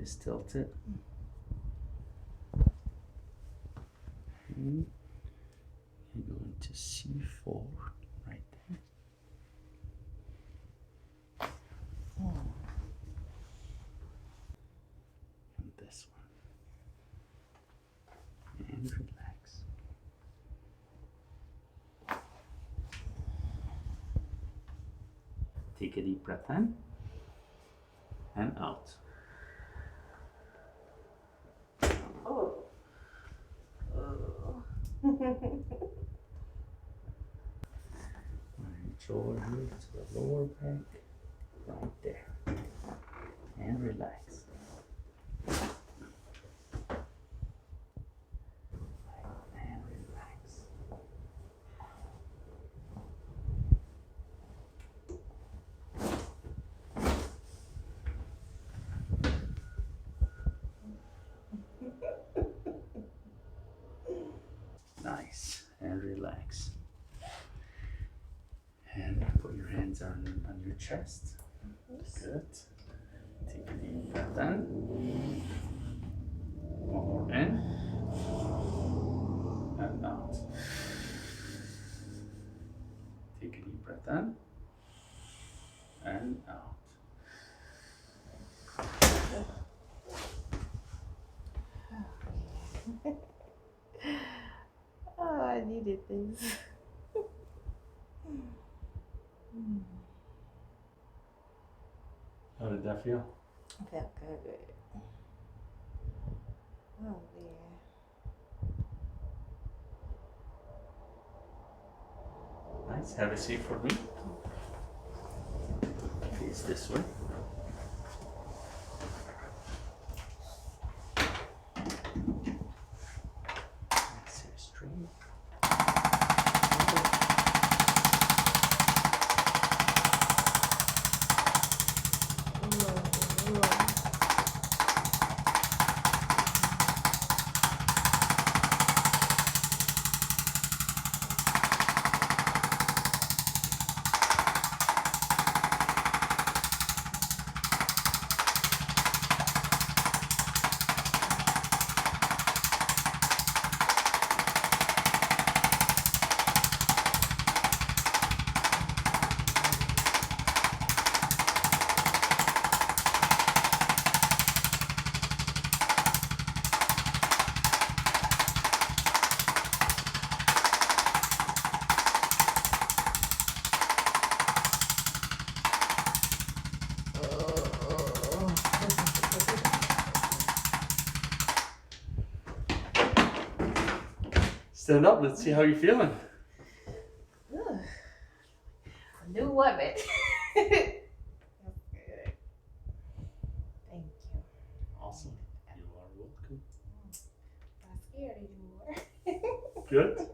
is tilted. And you go into C4 right there. And this one. And relax. Take a deep breath in and out. Oh. Reach over here to the lower back, right there, and relax. And relax. Nice, and relax. And put your hands on your chest. Good. Take a deep breath in. One more in. And out. Take a deep breath in. And out. Oh, I needed this. How did that feel? I felt good. Oh, yeah. Nice. Have a seat for me. Face this way. Sit straight. Stand up. Let's see how you're feeling. Ugh. A new woman. That's good. Thank you. Awesome. You are welcome. I'm scared anymore. Good.